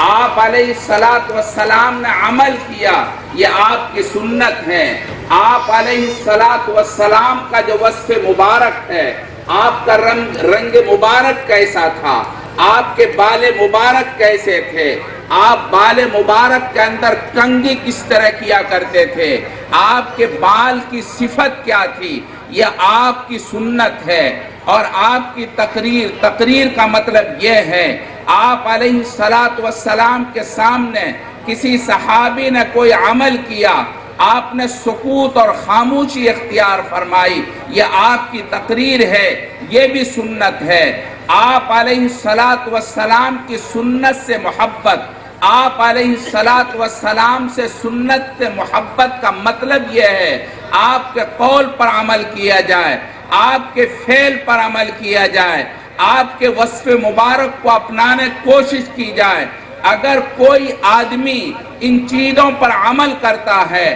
آپ علیہ الصلاۃ والسلام نے عمل کیا، یہ آپ کی سنت ہے۔ آپ علیہ الصلاۃ والسلام کا جو وصف مبارک ہے، آپ کا رنگ مبارک کیسا تھا، آپ کے بال مبارک کیسے تھے، آپ بال مبارک کے اندر کنگھی کس طرح کیا کرتے تھے، آپ کے بال کی صفت کیا تھی، یہ آپ کی سنت ہے۔ اور آپ کی تقریر کا مطلب یہ ہے، آپ علیہ الصلاۃ والسلام کے سامنے کسی صحابی نے کوئی عمل کیا، آپ نے سکوت اور خاموشی اختیار فرمائی، یہ آپ کی تقریر ہے، یہ بھی سنت ہے۔ آپ علیہ الصلاۃ والسلام کی سنت سے محبت، آپ علیہ الصلاۃ والسلام سے سنت سے محبت کا مطلب یہ ہے، آپ کے قول پر عمل کیا جائے، آپ کے فعل پر عمل کیا جائے، آپ کے وصف مبارک کو اپنانے کوشش کی جائے۔ اگر کوئی آدمی ان چیزوں پر عمل کرتا ہے،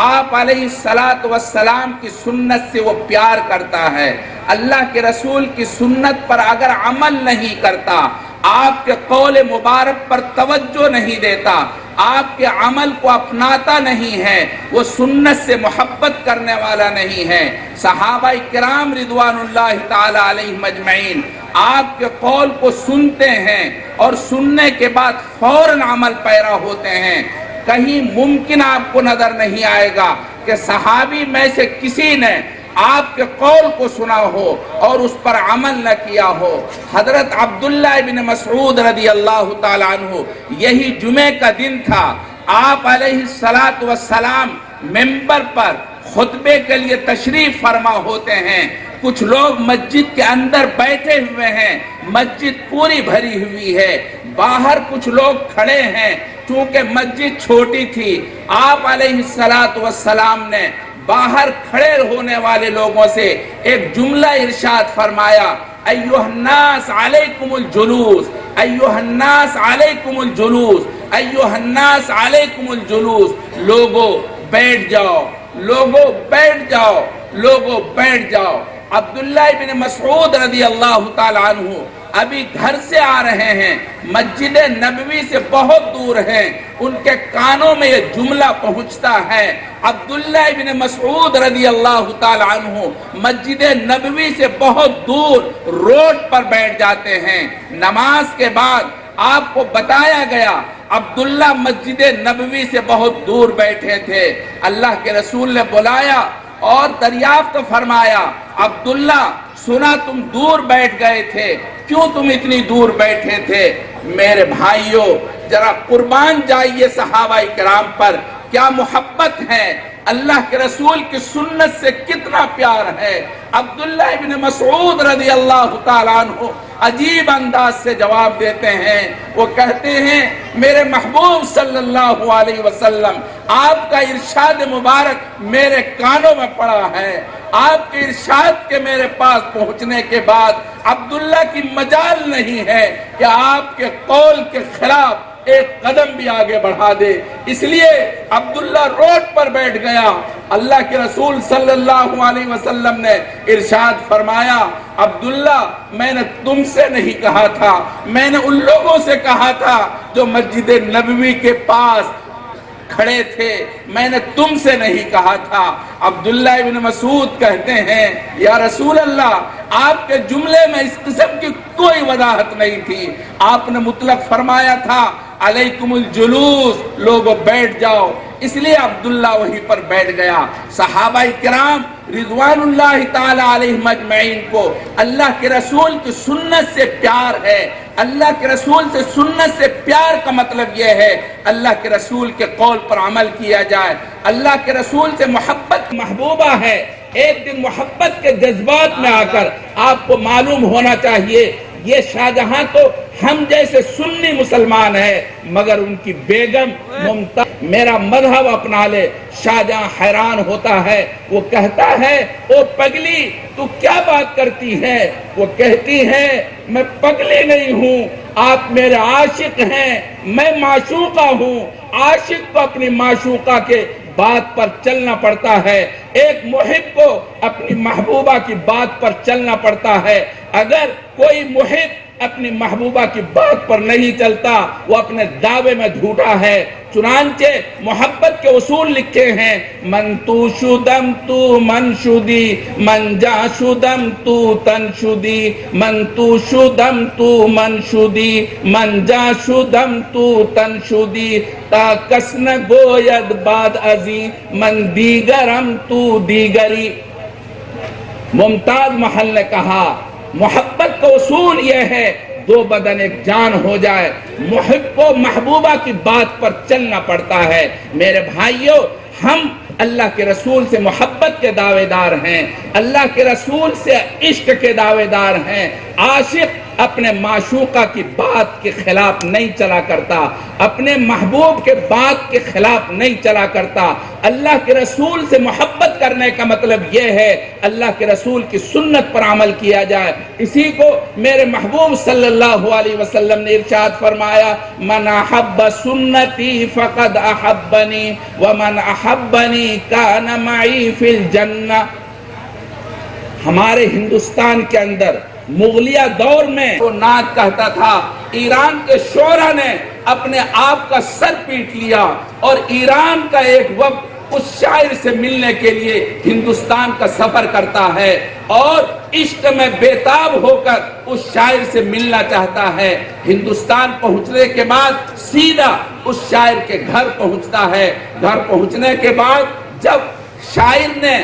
آپ علیہ الصلاۃ والسلام کی سنت سے وہ پیار کرتا ہے، اللہ کے رسول کی سنت پر اگر عمل نہیں کرتا، آپ کے قول مبارک پر توجہ نہیں دیتا، آپ کے عمل کو اپناتا نہیں ہے، وہ سنت سے محبت کرنے والا نہیں ہے۔ صحابہ کرام رضوان اللہ تعالی علیہم اجمعین آپ کے قول کو سنتے ہیں اور سننے کے بعد فوراً عمل پیرا ہوتے ہیں۔ کہیں ممکن آپ کو نظر نہیں آئے گا کہ صحابی میں سے کسی نے آپ کے قول کو سنا ہو اور اس پر عمل نہ کیا ہو۔ حضرت عبداللہ بن مسعود رضی اللہ تعالیٰ عنہ، یہی جمعے کا دن تھا، آپ علیہ الصلاۃ والسلام ممبر پر خطبے کے لیے تشریف فرما ہوتے ہیں۔ کچھ لوگ مسجد کے اندر بیٹھے ہوئے ہیں، مسجد پوری بھری ہوئی ہے، باہر کچھ لوگ کھڑے ہیں، چونکہ مسجد چھوٹی تھی۔ آپ علیہ الصلاۃ والسلام نے باہر کھڑے ہونے والے لوگوں سے ایک جملہ ارشاد فرمایا، ایھا الناس علیکم الجلوس، ایھا الناس علیکم الجلوس، ایھا الناس علیکم الجلوس، لوگو بیٹھ جاؤ، لوگو بیٹھ جاؤ، لوگو بیٹھ جاؤ۔ عبداللہ بن مسعود رضی اللہ تعالیٰ عنہ ابھی گھر سے آ رہے ہیں، مسجد نبوی سے بہت دور ہیں، ان کے کانوں میں یہ جملہ پہنچتا ہے۔ عبداللہ بن مسعود رضی اللہ تعالی عنہ مسجد نبوی سے بہت دور روڈ پر بیٹھ جاتے ہیں۔ نماز کے بعد آپ کو بتایا گیا، عبداللہ مسجد نبوی سے بہت دور بیٹھے تھے۔ اللہ کے رسول نے بلایا اور دریافت فرمایا، عبداللہ سنا تم دور بیٹھ گئے تھے، کیوں تم اتنی دور بیٹھے تھے؟ میرے بھائیوں، ذرا قربان جائیے صحابہ کرام پر، کیا محبت ہے، اللہ کے رسول کی سنت سے کتنا پیار ہے۔ عبداللہ بن مسعود رضی اللہ تعالیٰ عنہ عجیب انداز سے جواب دیتے ہیں، وہ کہتے ہیں میرے محبوب صلی اللہ علیہ وسلم، آپ کا ارشاد مبارک میرے کانوں میں پڑا ہے، آپ کے ارشاد کے میرے پاس پہنچنے کے بعد عبداللہ کی مجال نہیں ہے کہ آپ کے قول کے خلاف ایک قدم بھی آگے بڑھا دے۔ اس لیے عبداللہ روڈ پر بیٹھ گیا۔ اللہ کے رسول صلی اللہ علیہ وسلم نے ارشاد فرمایا، عبداللہ میں نے تم سے نہیں کہا تھا، میں نے ان لوگوں سے کہا تھا جو مسجد نبوی کے پاس کھڑے تھے، میں نے تم سے نہیں کہا تھا۔ عبداللہ ابن مسعود کہتے ہیں، یا رسول اللہ، آپ کے جملے میں اس قسم کی کوئی وضاحت نہیں تھی، آپ نے مطلق فرمایا تھا علیکم الجلوس، لوگوں بیٹھ جاؤ، اس لیے عبداللہ وہیں پر بیٹھ گیا۔ صحابہ کرام رضوان اللہ تعالی علیہم اجمعین کو اللہ کے رسول کی سنت سے پیار ہے۔ اللہ کے رسول سے سنت سے پیار کا مطلب یہ ہے اللہ کے رسول کے قول پر عمل کیا جائے، اللہ کے رسول سے محبت محبوبہ ہے۔ ایک دن محبت کے جذبات میں آ کر آپ کو معلوم ہونا چاہیے، یہ شاہجہاں تو ہم جیسے سنی مسلمان ہیں، مگر ان کی بیگم ممتاز میرا مذہب اپنا لے۔ شاہجہاں حیران ہوتا ہے، وہ کہتا ہے، او پگلی تو کیا بات کرتی ہے؟ وہ کہتی ہے، میں پگلی نہیں ہوں، آپ میرے عاشق ہیں، میں معشوقہ ہوں۔ عاشق کو اپنی معشوقہ کے بات پر چلنا پڑتا ہے، ایک محب کو اپنی محبوبہ کی بات پر چلنا پڑتا ہے۔ اگر کوئی محب اپنی محبوبہ کی بات پر نہیں چلتا وہ اپنے دعوے میں جھوٹا ہے۔ چنانچہ محبت کے اصول لکھے ہیں، من تو شدم تو من شدی، من جا شدم تو تن شدی، من تو شدم تو من شدی، من جا شدم تو تن شدی، تا کس نہ گوید بعد ازی، من دیگرم تو دیگری۔ ممتاز محل نے کہا محبت کا اصول یہ ہے دو بدن ایک جان ہو جائے، محب کو محبوبہ کی بات پر چلنا پڑتا ہے۔ میرے بھائیوں، ہم اللہ کے رسول سے محبت کے دعوے دار ہیں، اللہ کے رسول سے عشق کے دعوے دار ہیں۔ عاشق اپنے معشوقہ کی بات کے خلاف نہیں چلا کرتا، اپنے محبوب کے بات کے خلاف نہیں چلا کرتا۔ اللہ کے رسول سے محبت کرنے کا مطلب یہ ہے اللہ کے رسول کی سنت پر عمل کیا جائے۔ اسی کو میرے محبوب صلی اللہ علیہ وسلم نے ارشاد فرمایا، من احب سنتی فقد احبنی ومن احبنی کان معی فی الجنہ۔ ہمارے ہندوستان کے اندر مغلیہ دور میں وہ نعت کہتا تھا، ایران کے شعراء نے اپنے آپ کا سر پیٹ لیا اور ایران کا ایک وقت اس شاعر سے ملنے کے لیے ہندوستان کا سفر کرتا ہے اور عشق میں بےتاب ہو کر اس شاعر سے ملنا چاہتا ہے۔ ہندوستان پہنچنے کے بعد سیدھا اس شاعر کے گھر پہنچتا ہے۔ گھر پہنچنے کے بعد جب شاعر نے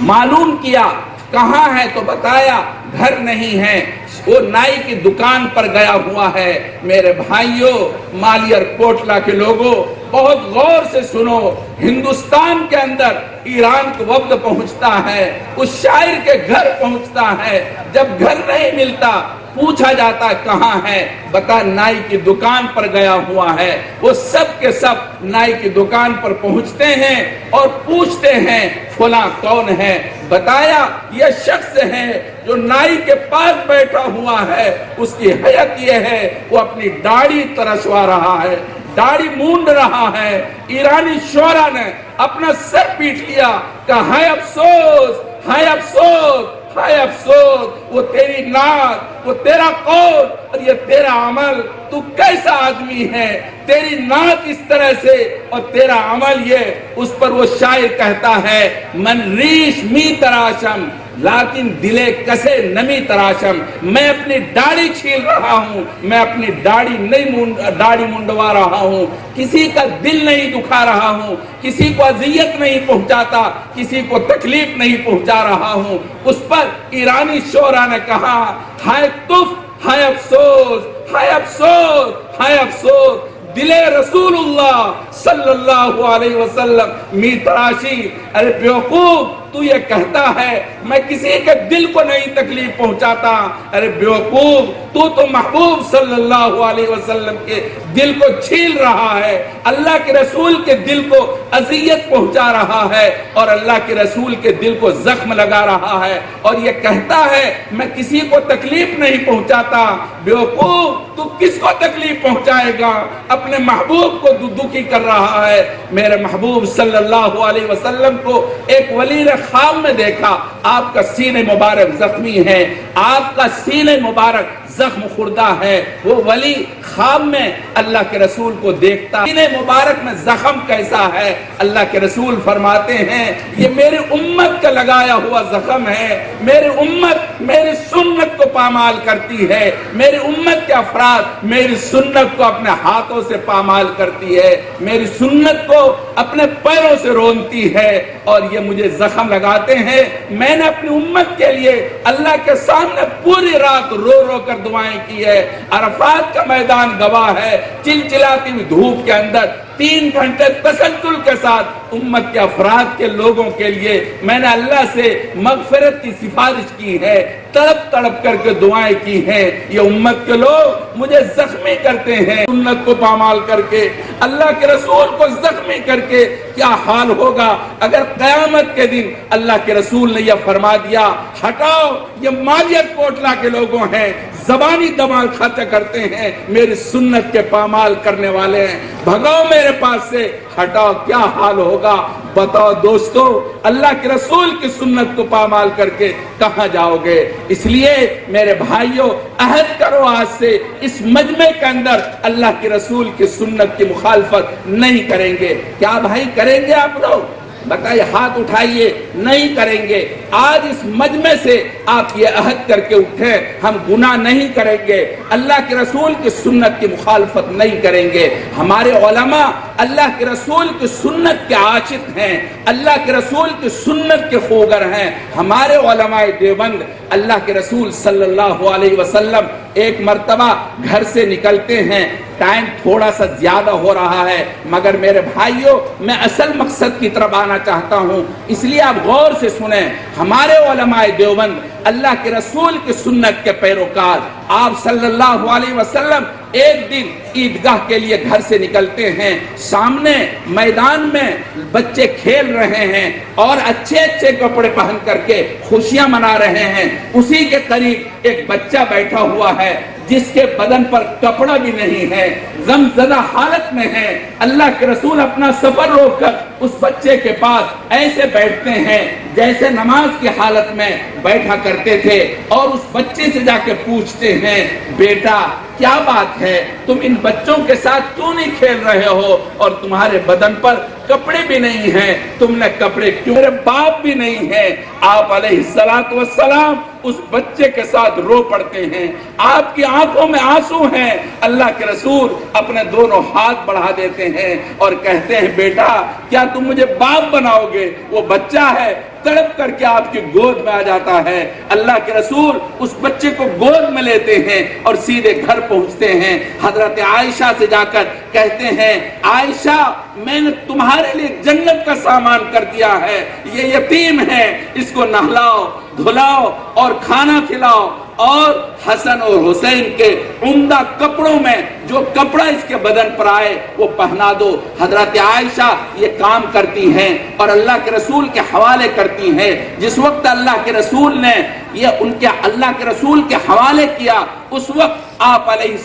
معلوم کیا کہاں ہے تو بتایا گھر نہیں ہے، وہ نائی کی دکان پر گیا ہوا ہے۔ میرے بھائیوں، مالیار کوٹلہ کے لوگوں، بہت غور سے سنو، ہندوستان کے اندر ایران کا وفد پہنچتا ہے، اس شاعر کے گھر پہنچتا ہے۔ جب گھر نہیں ملتا پوچھا جاتا کہاں ہے، بتا نائی کی دکان پر گیا ہوا ہے۔ وہ سب کے سب نائی کی دکان پر پہنچتے ہیں اور پوچھتے ہیں فلاں کون ہے؟ بتایا یہ شخص ہے جو نائی کے پاس بیٹھا ہوا ہے، اس کی حیت یہ ہے وہ اپنی داڑھی ترشوا رہا ہے، داڑھی مونڈ رہا ہے۔ ایرانی شعراء نے اپنا سر پیٹ لیا کہ ہائے افسوس، ہائے افسوس، ہائے افسوس، وہ تیری نعت، وہ تیرا قول اور یہ تیرا عمل، تو کیسا آدمی ہے؟ تیری نعت اس طرح سے اور تیرا عمل یہ۔ اس پر وہ شاعر کہتا ہے، من ریش می تراشم لیکن دلے کسے نمی تراشم۔ میں اپنی داڑھی چھیل رہا ہوں، میں اپنی داڑھی منڈوا رہا ہوں، کسی کا دل نہیں دکھا رہا ہوں، کسی کو اذیت نہیں پہنچاتا، کسی کو تکلیف نہیں پہنچا رہا ہوں۔ اس پر ایرانی شعراء نے کہا، ہائے تف، ہائے افسوس، ہائے افسوس، ہائے افسوس، دل رسول اللہ صلی اللہ علیہ وسلم می تراشی۔ ارے بیوقوف، تو یہ کہتا ہے میں کسی کے دل کو نہیں تکلیف پہنچاتا۔ ارے بیوقوف، تو محبوب صلی اللہ علیہ وسلم کے دل کو چھیل رہا ہے، اللہ کے رسول کے دل کو اذیت پہنچا رہا ہے اور اللہ کے رسول کے دل کو زخم لگا رہا ہے، اور یہ کہتا ہے میں کسی کو تکلیف نہیں پہنچاتا۔ بیوقوف، تو کس کو تکلیف پہنچائے گا؟ اپنے محبوب کو دکھی کر رہا ہے۔ میرے محبوب صلی اللہ علیہ وسلم کو ایک ولی نے خواب میں دیکھا، آپ کا سینے مبارک زخمی ہے، آپ کا سینے مبارک زخم خوردہ ہے۔ وہ ولی خواب میں اللہ کے رسول کو دیکھتا، سینے مبارک میں زخم کیسا ہے؟ اللہ کے رسول فرماتے ہیں یہ میری امت کا لگایا ہوا زخم ہے، میری امت میری سنت کو پامال کرتی ہے، میری امت کے افراد میری سنت کو اپنے ہاتھوں سے پامال کرتی ہے، میری سنت کو اپنے پیروں سے رونتی ہے اور یہ مجھے زخم لگاتے ہیں۔ میں نے اپنی امت کے لیے اللہ کے سامنے پوری رات رو رو کر دعائیں کی ہے۔ عرفات کا میدان گواہ ہے، چلچلاتی ہوئی دھوپ کے اندر 3 گھنٹے تسلسل کے ساتھ امت کے افراد کے لوگوں کے لیے میں نے اللہ سے مغفرت کی سفارش کی ہے، تڑپ تڑپ کر کے دعائیں کی ہیں۔ یہ امت کے لوگ مجھے زخمی کرتے ہیں، سنت کو پامال کر کے، اللہ کے رسول کو زخمی کر کے کیا حال ہوگا اگر قیامت کے دن اللہ کے رسول نے یہ فرما دیا ہٹاؤ یہ مالیار کوٹلہ کے لوگوں ہیں، زبانی دماغ خرچ کرتے ہیں، میری سنت کے پامال کرنے والے ہیں۔ بھگاؤ میرے پاس سے، ہٹاؤ، کیا حال ہوگا بتاؤ دوستو، اللہ کے رسول کی سنت کو پامال کر کے کہاں جاؤ گے؟ اس لیے میرے بھائیوں، عہد کرو آج سے اس مجمع کے اندر اللہ کے رسول کی سنت کی مخالفت نہیں کریں گے۔ کیا بھائی کریں گے آپ لوگ؟ بتائیے، ہاتھ اٹھائیے۔ نہیں کریں گے۔ آج اس مجمع سے آپ یہ عہد کر کے اٹھیں، ہم گناہ نہیں کریں گے، اللہ کے رسول کی سنت کی مخالفت نہیں کریں گے۔ ہمارے علماء اللہ کے رسول کی سنت کے عاشق ہیں، اللہ کے رسول کی سنت کے خوگر ہیں۔ ہمارے علماء دیوبند اللہ کے رسول صلی اللہ علیہ وسلم ایک مرتبہ گھر سے نکلتے ہیں، ٹائم تھوڑا سا زیادہ ہو رہا ہے، مگر میرے بھائیوں میں اصل مقصد کی طرف آنا چاہتا ہوں، اس لیے آپ غور سے سنیں۔ ہمارے علماء دیوبند اللہ کے رسول کی سنت کے پیروکار، آپ صلی اللہ علیہ وسلم ایک دن عیدگاہ کے لیے گھر سے نکلتے ہیں، سامنے میدان میں بچے کھیل رہے ہیں اور اچھے اچھے کپڑے پہن کر کے خوشیاں منا رہے ہیں۔ اسی کے قریب ایک بچہ بیٹھا ہوا ہے جس کے بدن پر کپڑا بھی نہیں ہے، غم زدہ حالت میں ہے۔ اللہ کے رسول اپنا سفر روک کر اس بچے کے پاس ایسے بیٹھتے ہیں جیسے نماز کی حالت میں بیٹھا کرتے تھے، اور اس بچے سے جا کے پوچھتے ہیں، بیٹا کیا بات ہے، تم ان بچوں کے ساتھ کیوں نہیں کھیل رہے ہو اور تمہارے بدن پر کپڑے بھی نہیں ہیں، تم نے کپڑے کیوں؟ میرے باپ بھی نہیں ہے۔ آپ علیہ السلام اس بچے کے ساتھ رو پڑتے ہیں، آپ کی آنکھوں میں آنسو ہیں۔ اللہ کے رسول اپنے دونوں ہاتھ بڑھا دیتے ہیں اور کہتے ہیں، بیٹا کیا تم مجھے باپ بناؤ گے؟ وہ بچہ ہے، تڑپ کر کے آپ کی گود میں آ جاتا ہے۔ اللہ کے رسول اس بچے کو گود میں لیتے ہیں اور سیدھے گھر پہنچتے ہیں۔ حضرت عائشہ سے جا کر کہتے ہیں، عائشہ میں نے تمہارے لیے جنت کا سامان کر دیا ہے، یہ یتیم ہے، اس کو نہلاؤ دھلاؤ اور کھانا کھلاؤ، اور حسن اور حسین کے عمدہ کپڑوں میں جو کپڑا اس کے بدن پر آئے وہ پہنا دو۔ حضرت عائشہ یہ کام کرتی ہیں اور اللہ کے رسول کے حوالے کرتی ہیں۔ جس وقت اللہ کے رسول نے یہ ان کے اللہ کے رسول کے حوالے کیا، اس وقت آپ علیہ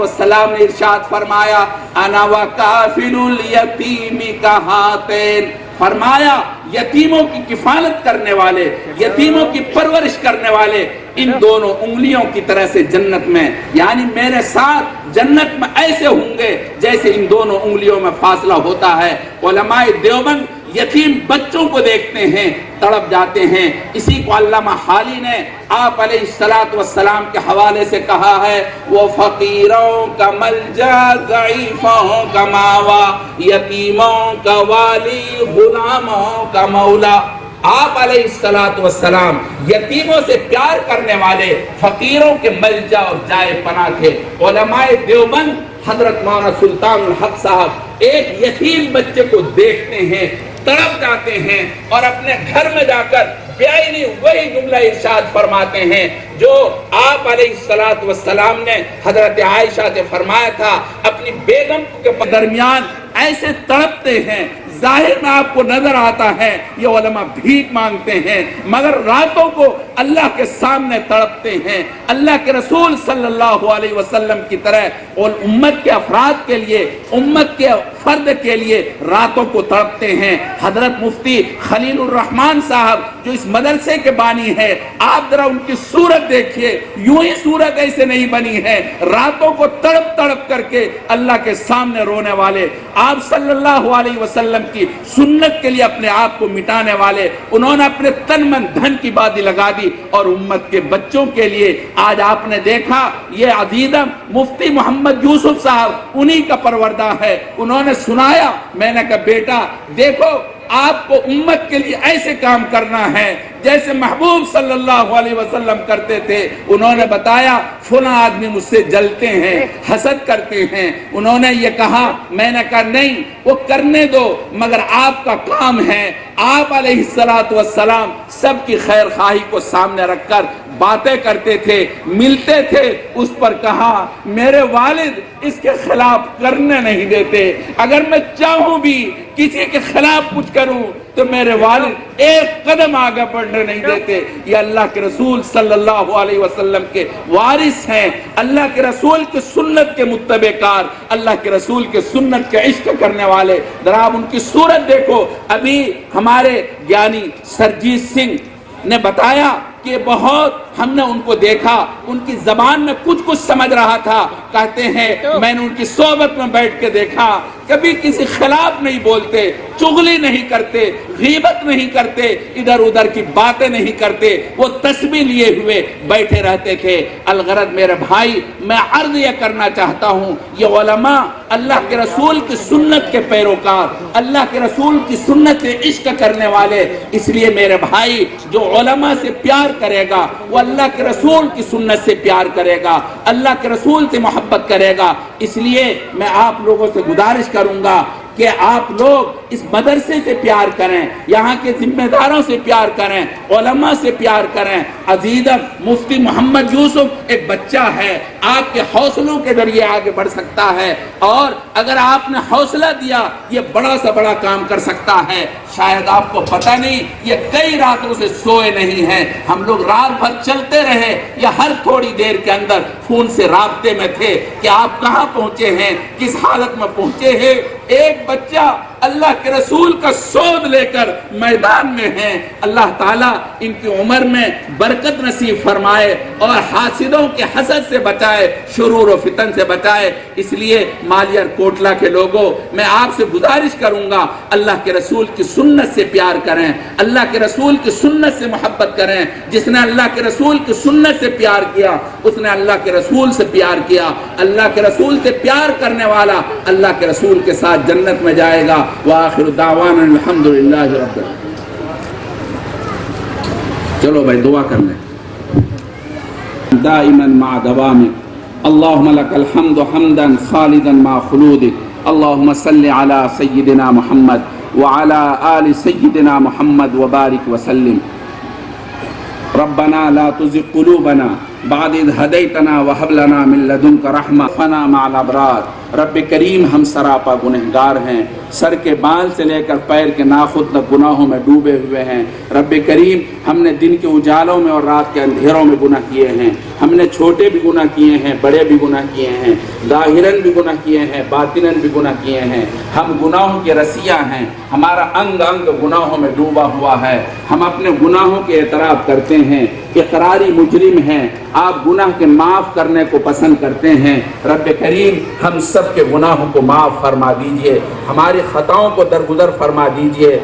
السلام نے ارشاد فرمایا، انا وکافل الیتیم کہاتین، فرمایا یتیموں کی کفالت کرنے والے، یتیموں کی پرورش کرنے والے ان دونوں انگلیوں کی طرح سے جنت میں، یعنی میرے ساتھ جنت میں ایسے ہوں گے جیسے ان دونوں انگلیوں میں فاصلہ ہوتا ہے۔ علماء دیوبند یتیم بچوں کو دیکھتے ہیں، تڑپ جاتے ہیں۔ اسی کو علامہ حالی نے آپ علیہ السلام کے حوالے سے کہا ہے، وہ فقیروں کا ملجا، ضعیفوں کا ماوا، یتیموں کا والی، غلاموں کا مولا۔ آپ علیہ السلام یتیموں سے پیار کرنے والے، فقیروں کے ملجا اور جائے پناہ تھے۔ علماء دیوبند حضرت مولانا سلطان الحق صاحب ایک یتیم بچے کو دیکھتے ہیں، تڑپ جاتے ہیں اور اپنے گھر میں جا کر بیائی وہی جملہ ارشاد فرماتے ہیں جو آپ علیہ السلام نے حضرت عائشہ سے فرمایا تھا۔ اپنی بیگم کے درمیان ایسے تڑپتے ہیں، ظاہر میں آپ کو نظر آتا ہے یہ علماء بھیک مانگتے ہیں، مگر راتوں کو اللہ کے سامنے تڑپتے ہیں، اللہ کے رسول صلی اللہ علیہ وسلم کی طرح، اور امت کے افراد کے لیے، امت کے فرد کے لیے راتوں کو تڑپتے ہیں۔ حضرت مفتی خلیل الرحمن صاحب جو اس مدرسے کے بانی ہے، آپ ذرا ان کی صورت دیکھیے، یوں ہی صورت ایسے نہیں بنی ہے، راتوں کو تڑپ تڑپ کر کے اللہ کے سامنے رونے والے، آپ صلی اللہ علیہ وسلم کی سنت کے لیے اپنے آپ کو مٹانے والے، انہوں نے اپنے تن من دھن کی بازی لگا دی اور امت کے بچوں کے لیے آج آپ نے دیکھا یہ عزیزم مفتی محمد یوسف صاحب انہی کا پروردہ ہے، انہوں نے سنایا، میں نے کہا بیٹا دیکھو آپ کو امت کے لیے ایسے کام کرنا ہے جیسے محبوب صلی اللہ علیہ وسلم کرتے تھے۔ انہوں نے بتایا فلاں آدمی مجھ سے جلتے ہیں، حسد کرتے ہیں، انہوں نے یہ کہا، میں نے کہا نہیں وہ کرنے دو، مگر آپ کا کام ہے۔ آپ علیہ السلام سب کی خیر خواہی کو سامنے رکھ کر باتیں کرتے تھے، ملتے تھے، اس پر کہا میرے والد اس کے خلاف کرنے نہیں دیتے، اگر میں چاہوں بھی کسی کے خلاف کچھ کروں تو میرے والد ایک قدم آگے بڑھنے نہیں دیتے. یہ اللہ کے رسول صلی اللہ علیہ وسلم کے وارث ہیں, اللہ کے رسول کی سنت کے متبع کار, اللہ کے رسول کے سنت کے عشق کرنے والے. ذرا آپ ان کی صورت دیکھو. ابھی ہمارے یعنی سرجیت سنگھ نے بتایا کہ بہت ہم نے ان کو دیکھا, ان کی زبان میں کچھ سمجھ رہا تھا. کہتے ہیں میں نے ان کی صحبت میں بیٹھ کے دیکھا, کبھی کسی خلاف نہیں بولتے, چغلی نہیں کرتے, غیبت نہیں کرتے, ادھر ادھر کی باتیں نہیں کرتے, وہ تسبیح لیے ہوئے بیٹھے رہتے تھے. الغرض میرے بھائی, میں عرض یہ کرنا چاہتا ہوں, یہ علماء اللہ کے رسول کی سنت کے پیروکار, اللہ کے رسول کی سنت سے عشق کرنے والے. اس لیے میرے بھائی, جو علماء سے پیار کرے گا وہ اللہ کے رسول کی سنت سے پیار کرے گا, اللہ کے رسول سے محبت کرے گا. اس لیے میں آپ لوگوں سے گزارش کروں گا کہ آپ لوگ اس مدرسے سے پیار کریں, یہاں کے ذمہ داروں سے پیار کریں, علماء سے پیار کریں. عزیزم مفتی محمد یوسف ایک بچہ ہے, آپ کے حوصلوں کے ذریعے آگے بڑھ سکتا ہے, اور اگر آپ نے حوصلہ دیا یہ بڑا سے بڑا کام کر سکتا ہے. شاید آپ کو پتہ نہیں, یہ کئی راتوں سے سوئے نہیں ہیں. ہم لوگ رات بھر چلتے رہے یا ہر تھوڑی دیر کے اندر فون سے رابطے میں تھے کہ آپ کہاں پہنچے ہیں, کس حالت میں پہنچے ہیں. ایک بچہ اللہ کے رسول کا سود لے کر میدان میں ہیں. اللہ تعالیٰ ان کی عمر میں برکت نصیب فرمائے اور حاسدوں کے حسد سے بچائے, شرور و فتن سے بچائے. اس لیے مالیار کوٹلہ کے لوگوں, میں آپ سے گزارش کروں گا, اللہ کے رسول کی سنت سے پیار کریں, اللہ کے رسول کی سنت سے محبت کریں. جس نے اللہ کے رسول کی سنت سے پیار کیا اس نے اللہ کے رسول سے پیار کیا. اللہ کے رسول سے پیار کرنے والا اللہ کے رسول کے ساتھ جنت میں جائے گا. وآخر دعوانا الحمدللہ رب العالمین. چلو بھائی دعا کر لیں. دائما مع دوامک اللہم لک الحمد حمدا خالدا مع خلودک. اللہم صل علی سیدنا محمد وعلی آل سیدنا محمد وبارک وسلم. ربنا لا تزغ قلوبنا بعد اذ ہدیتنا وہب لنا من لدنک رحمہ فنا مع الابرار. رب کریم ہم سراپا گنہگار ہیں, سر کے بال سے لے کر پیر کے ناخن تک گناہوں میں ڈوبے ہوئے ہیں. رب کریم ہم نے دن کے اجالوں میں اور رات کے اندھیروں میں گناہ کیے ہیں. ہم نے چھوٹے بھی گناہ کیے ہیں, بڑے بھی گناہ کیے ہیں, ظاہراً بھی گناہ کیے ہیں, باطناً بھی گناہ کیے ہیں. ہم گناہوں کے رسیاں ہیں, ہمارا انگ انگ گناہوں میں ڈوبا ہوا ہے. ہم اپنے گناہوں کے اعتراف کرتے ہیں, اقراری مجرم ہیں. آپ گناہ کے معاف کرنے کو پسند کرتے ہیں. رب کریم ہم سب کے گناہوں کو معاف فرما دیجئے, ہماری خطاؤں کو درگزر فرما دیجئے.